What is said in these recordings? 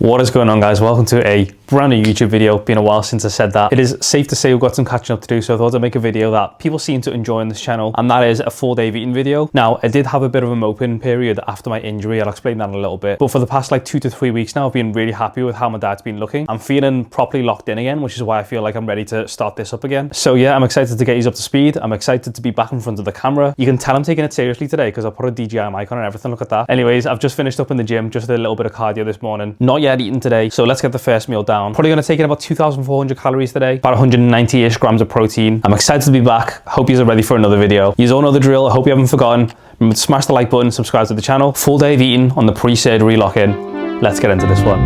What is going on, guys? Welcome to a brand new YouTube video. Been a while since I said that. It is safe to say we've got some catching up to do, so I thought I'd make a video that people seem to enjoy on this channel, and that is a full day of eating video. Now, I did have a bit of a moping period after my injury. I'll explain that in a little bit. But for the past like 2 to 3 weeks now, I've been really happy with how my diet's been looking. I'm feeling properly locked in again, which is why I feel like I'm ready to start this up again. So yeah, I'm excited to get you up to speed. I'm excited to be back in front of the camera. You can tell I'm taking it seriously today because I put a DJI mic on and everything. Look at that. Anyways, I've just finished up in the gym, just did a little bit of cardio this morning. Not yet eaten today, so let's get the first meal down. Probably gonna take in about 2,400 calories today, about 190-ish grams of protein. I'm excited to be back. Hope you're ready for another video. You all know the drill. I hope you haven't forgotten. Remember to smash the like button, subscribe to the channel. Full day of eating on the pre-surgery lock-in. Let's get into this one.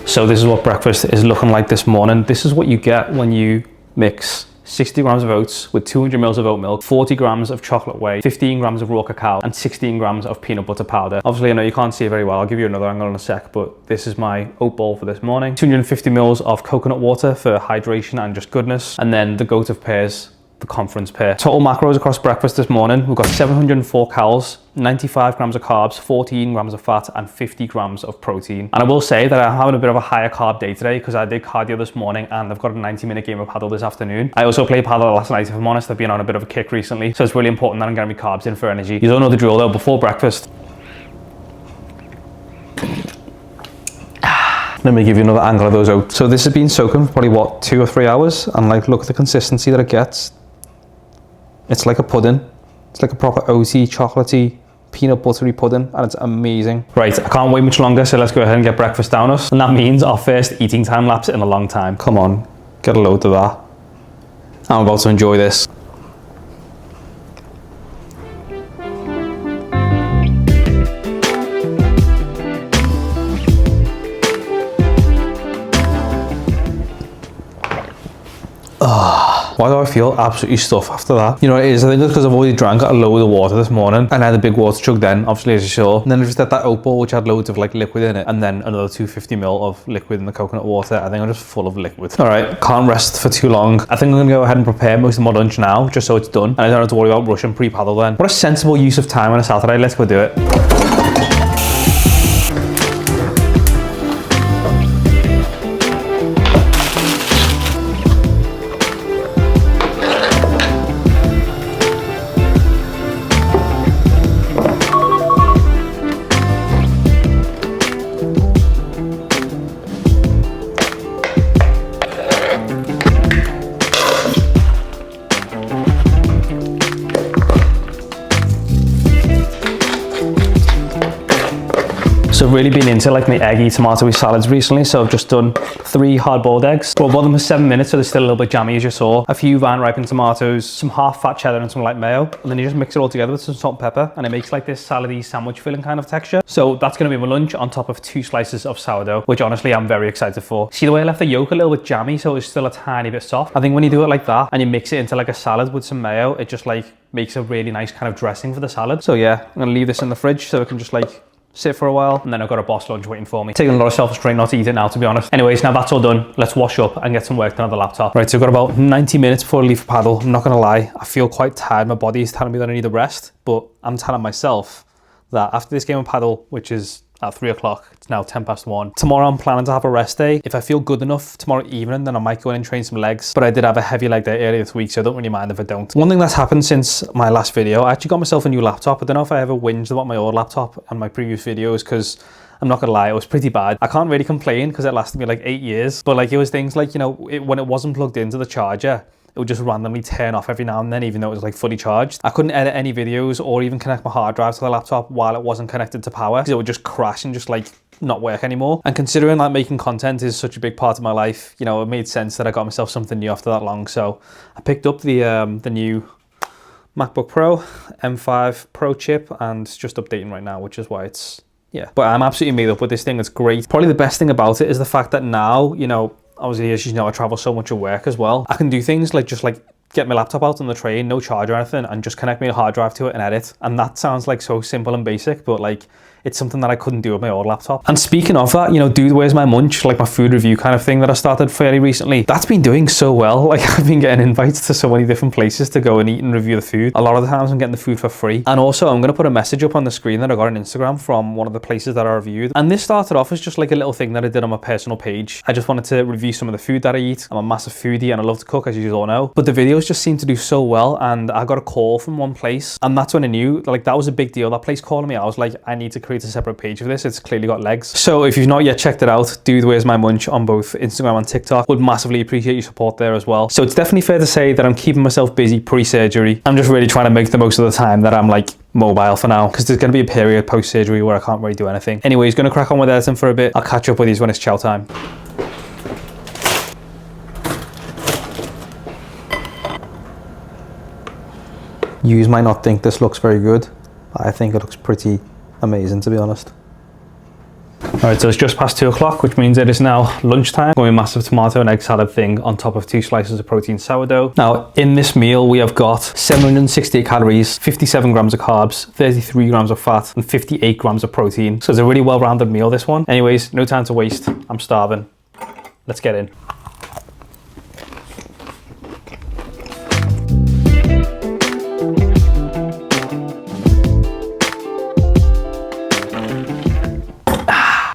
So this is what breakfast is looking like this morning. This is what you get when you mix 60 grams of oats with 200 mils of oat milk, 40 grams of chocolate whey, 15 grams of raw cacao, and 16 grams of peanut butter powder. Obviously, I know you can't see it very well. I'll give you another angle in a sec, but this is my oat bowl for this morning. 250 mils of coconut water for hydration and just goodness. And then the goat of pears, the conference pear. Total macros across breakfast this morning. We've got 704 calories, 95 grams of carbs, 14 grams of fat, and 50 grams of protein. And I will say that I'm having a bit of a higher carb day today because I did cardio this morning and I've got a 90-minute game of paddle this afternoon. I also played paddle last night, if I'm honest. I've been on a bit of a kick recently, so it's really important that I'm getting my carbs in for energy. You don't know the drill though. Before breakfast, let me give you another angle of those oats. So this has been soaking for probably what, 2 or 3 hours, and like look at the consistency that it gets. It's like a pudding. It's like a proper oaty, chocolatey, peanut buttery pudding, and it's amazing. Right, I can't wait much longer, so let's go ahead and get breakfast down us. And that means our first eating time lapse in a long time. Come on, get a load of that. I'm about to enjoy this. Why do I feel absolutely stuffed after that? You know what it is? I think it's because I've already drank a load of water this morning, and I had a big water chug then, obviously, as you saw. And then I just had that oat bowl which had loads of like liquid in it, and then another 250 ml of liquid in the coconut water. I think I'm just full of liquid. All right, can't rest for too long. I think I'm gonna go ahead and prepare most of my lunch now, just so it's done, and I don't have to worry about rushing pre-paddle then. What a sensible use of time on a Saturday. Let's go do it. So I've really been into like my eggy tomatoey salads recently, so I've just done 3 hard-boiled eggs. Well, boiled them for 7 minutes, so they're still a little bit jammy, as you saw. A few vine-ripened tomatoes, some half-fat cheddar, and some light mayo. And then you just mix it all together with some salt and pepper, and it makes like this salady sandwich filling kind of texture. So that's gonna be my lunch on top of 2 slices of sourdough, which honestly I'm very excited for. See the way I left the yolk a little bit jammy, so it's still a tiny bit soft. I think when you do it like that and you mix it into like a salad with some mayo, it just like makes a really nice kind of dressing for the salad. So yeah, I'm gonna leave this in the fridge so it can just like sit for a while, and then I've got a boss lunch waiting for me. Taking a lot of self-restraint not to eat it now, to be honest. Anyways, now that's all done, let's wash up and get some work done on the laptop. Right, so I've got about 90 minutes before I leave for paddle. I'm not gonna lie, I feel quite tired. My body is telling me that I need a rest, but I'm telling myself that after this game of paddle, which is at 3 o'clock, it's now 1:10. Tomorrow I'm planning to have a rest day. If I feel good enough tomorrow evening, then I might go in and train some legs. But I did have a heavy leg day earlier this week, so I don't really mind if I don't. One thing that's happened since my last video, I actually got myself a new laptop. I don't know if I ever whinged about my old laptop and my previous videos, because I'm not gonna lie, it was pretty bad. I can't really complain because it lasted me like 8 years. But like it was things like, you know, when it wasn't plugged into the charger, it would just randomly turn off every now and then, even though it was like fully charged. I couldn't edit any videos or even connect my hard drive to the laptop while it wasn't connected to power, because it would just crash and just like not work anymore. And considering that making content is such a big part of my life, you know, it made sense that I got myself something new after that long. So I picked up the new MacBook Pro M5 Pro chip, and it's just updating right now, which is why it's, yeah. But I'm absolutely made up with this thing. It's great. Probably the best thing about it is the fact that now, you know, obviously, as you know, I travel so much at work as well. I can do things like just like get my laptop out on the train, no charge or anything, and just connect my hard drive to it and edit. And that sounds like so simple and basic, but like it's something that I couldn't do with my old laptop. And speaking of that, you know, Dude, Where's My Munch, like my food review kind of thing that I started fairly recently, that's been doing so well. Like I've been getting invites to so many different places to go and eat and review the food. A lot of the times I'm getting the food for free. And also I'm going to put a message up on the screen that I got on Instagram from one of the places that I reviewed. And this started off as just like a little thing that I did on my personal page. I just wanted to review some of the food that I eat. I'm a massive foodie and I love to cook, as you all know. But the videos just seem to do so well, and I got a call from one place, and that's when I knew, like, that was a big deal. That place calling me, I was like, I need to create a separate page for this. It's clearly got legs. So if you've not yet checked it out, Dude, Where's My Munch on both Instagram and TikTok. Would massively appreciate your support there as well. So it's definitely fair to say that I'm keeping myself busy pre-surgery. I'm just really trying to make the most of the time that I'm like mobile for now, because there's going to be a period post-surgery where I can't really do anything. Anyways, going to crack on with editing for a bit. I'll catch up with you when it's chow time. You might not think this looks very good, but I think it looks pretty amazing, to be honest. Alright, so it's just past 2 o'clock, which means it is now lunchtime. Going massive tomato and egg salad thing on top of 2 slices of protein sourdough. Now, in this meal, we have got 768 calories, 57 grams of carbs, 33 grams of fat, and 58 grams of protein. So it's a really well-rounded meal, this one. Anyways, no time to waste. I'm starving. Let's get in.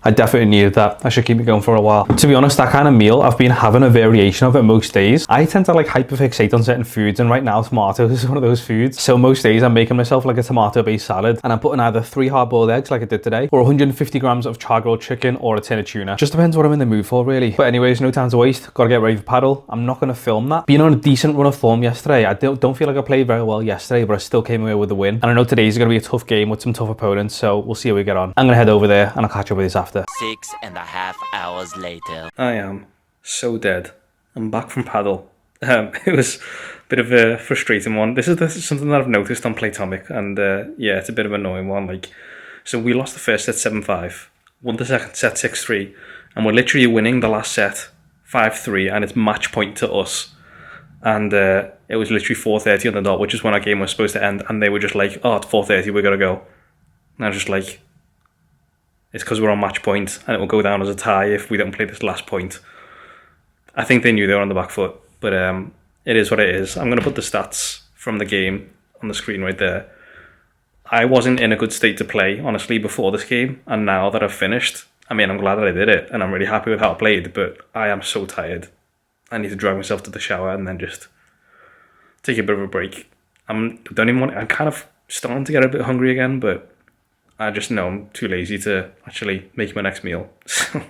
I definitely needed that. I should keep it going for a while. To be honest, that kind of meal, I've been having a variation of it most days. I tend to like hyperfixate on certain foods, and right now tomatoes is one of those foods. So most days I'm making myself like a tomato-based salad, and I'm putting either 3 hard-boiled eggs like I did today, or 150 grams of char-grilled chicken, or a tin of tuna. Just depends what I'm in the mood for, really. But anyways, no time to waste. Gotta get ready for paddle. I'm not gonna film that. Being on a decent run of form yesterday, I don't feel like I played very well yesterday, but I still came away with the win. And I know today's gonna be a tough game with some tough opponents, so we'll see how we get on. I'm gonna head over there and I'll catch up with you after. 6.5 hours later. I am so dead. I'm back from paddle. It was a bit of a frustrating one. This is something that I've noticed on Playtomic, and yeah, it's a bit of an annoying one. Like, so we lost the first set 7-5, won the second set 6-3, and we're literally winning the last set 5-3, and it's match point to us. And it was literally 4:30 on the dot, which is when our game was supposed to end, and they were just like, "Oh, it's 4:30, we gotta go." And I was just like, it's because we're on match point, and it will go down as a tie if we don't play this last point. I think they knew they were on the back foot, but it is what it is. I'm going to put the stats from the game on the screen right there. I wasn't in a good state to play, honestly, before this game, and now that I've finished, I mean, I'm glad that I did it, and I'm really happy with how I played, but I am so tired. I need to drag myself to the shower and then just take a bit of a break. I'm kind of starting to get a bit hungry again, but I just know I'm too lazy to actually make my next meal. So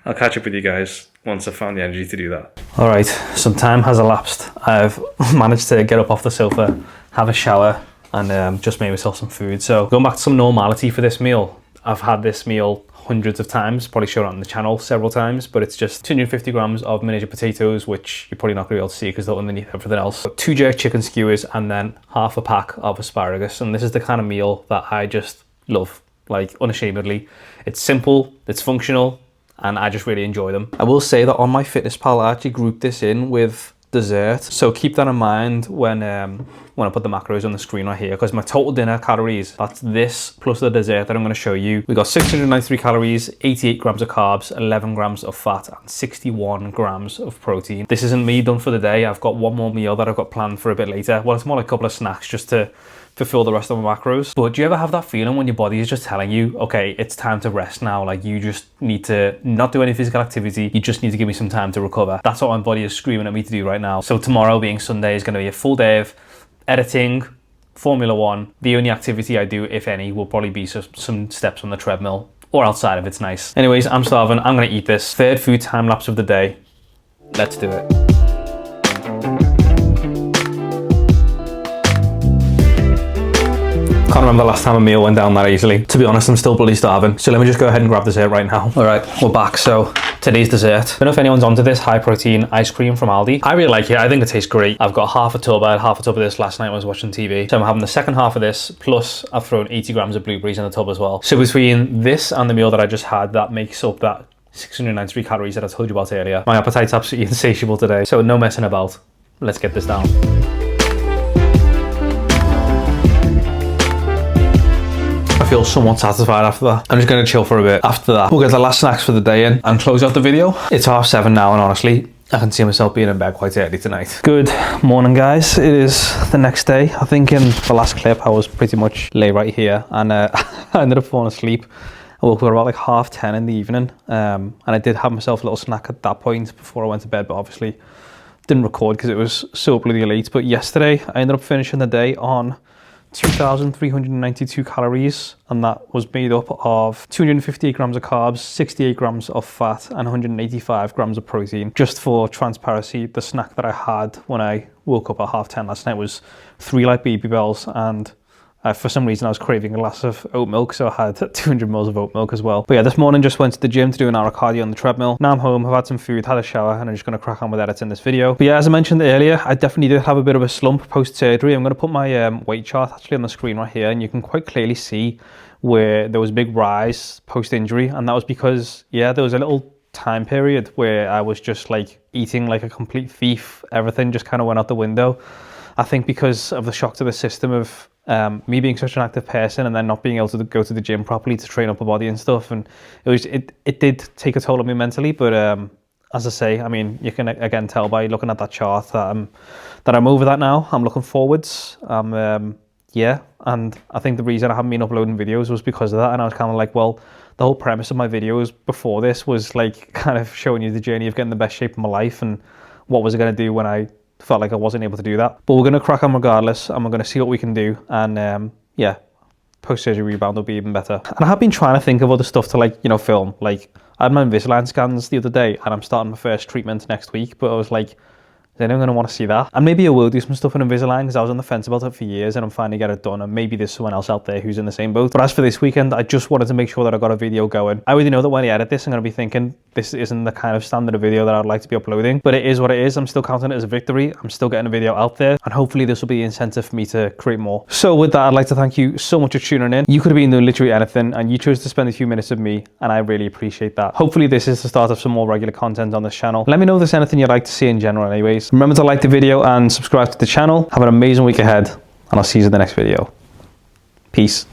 I'll catch up with you guys once I've found the energy to do that. All right, some time has elapsed. I've managed to get up off the sofa, have a shower, and just made myself some food. So going back to some normality for this meal. I've had this meal hundreds of times, probably shown it on the channel several times, but it's just 250 grams of miniature potatoes, which you're probably not going to be able to see because they're underneath everything else. 2 jerk chicken skewers, and then half a pack of asparagus. And this is the kind of meal that I just love, like unashamedly. It's simple, it's functional, and I just really enjoy them. I will say that on my fitness pal, I actually grouped this in with dessert, so keep that in mind when I put the macros on the screen right here, because my total dinner calories, that's this plus the dessert that I'm going to show you. We got 693 calories, 88 grams of carbs, 11 grams of fat, and 61 grams of protein. This isn't me done for the day. I've got one more meal that I've got planned for a bit later. Well, it's more like a couple of snacks just to fulfill the rest of my macros. But do you ever have that feeling when your body is just telling you, okay, it's time to rest now, like you just need to not do any physical activity, you just need to give me some time to recover? That's what my body is screaming at me to do right now. So tomorrow, being Sunday, is going to be a full day of editing, Formula One. The only activity I do, if any, will probably be some steps on the treadmill or outside if it's nice. Anyways, I'm starving. I'm going to eat this. Third food time lapse of the day. Let's do it. Can't remember the last time a meal went down that easily. To be honest, I'm still bloody starving. So let me just go ahead and grab dessert right now. All right, we're back. So today's dessert. I don't know if anyone's onto this high protein ice cream from Aldi. I really like it. I think it tastes great. I've got half a tub. I had half a tub of this last night when I was watching TV. So I'm having the second half of this, plus I've thrown 80 grams of blueberries in the tub as well. So between this and the meal that I just had, that makes up that 693 calories that I told you about earlier. My appetite's absolutely insatiable today. So no messing about. Let's get this down. I feel somewhat satisfied after that. I'm just going to chill for a bit. After that, we'll get the last snacks for the day in and close out the video. It's 7:30 now, and honestly, I can see myself being in bed quite early tonight. Good morning, guys. It is the next day. I think in the last clip, I was pretty much lay right here, and I ended up falling asleep. I woke up at about like 10:30 in the evening, and I did have myself a little snack at that point before I went to bed, but obviously didn't record because it was so bloody late. But yesterday, I ended up finishing the day on 2,392 calories, and that was made up of 258 grams of carbs, 68 grams of fat, and 185 grams of protein. Just for transparency, the snack that I had when I woke up at 10:30 last night was 3 light baby bells, and for some reason I was craving a glass of oat milk, so I had 200 mils of oat milk as well. But yeah, this morning just went to the gym to do an hour of cardio on the treadmill. Now I'm home, I've had some food, had a shower, and I'm just going to crack on with editing this video. But yeah, as I mentioned earlier, I definitely did have a bit of a slump post-surgery. I'm going to put my weight chart actually on the screen right here, and you can quite clearly see where there was a big rise post-injury, and that was because, yeah, there was a little time period where I was just like eating like a complete thief. Everything just kind of went out the window. I think because of the shock to the system of me being such an active person and then not being able to go to the gym properly to train up my body and stuff, and it did take a toll on me mentally. But as I say, I mean, you can again tell by looking at that chart that I'm over that now. I'm looking forwards. Yeah, and I think the reason I haven't been uploading videos was because of that. And I was kind of like, well, the whole premise of my videos before this was like kind of showing you the journey of getting the best shape of my life and what was I going to do when I felt like I wasn't able to do that. But we're going to crack on regardless, and we're going to see what we can do, and yeah, post-surgery rebound will be even better. And I have been trying to think of other stuff to, like, you know, film. Like, I had my Invisalign scans the other day, and I'm starting my first treatment next week, but I was like, is anyone going to want to see that? And maybe I will do some stuff in Invisalign, because I was on the fence about it for years, and I'm finally getting it done, and maybe there's someone else out there who's in the same boat. But as for this weekend, I just wanted to make sure that I got a video going. I already know that when I edit this, I'm going to be thinking, this isn't the kind of standard of video that I'd like to be uploading, but it is what it is. I'm still counting it as a victory. I'm still getting a video out there, and hopefully this will be the incentive for me to create more. So with that, I'd like to thank you so much for tuning in. You could have been doing literally anything, and you chose to spend a few minutes with me, and I really appreciate that. Hopefully this is the start of some more regular content on this channel. Let me know if there's anything you'd like to see in general anyways. Remember to like the video and subscribe to the channel. Have an amazing week ahead, and I'll see you in the next video. Peace.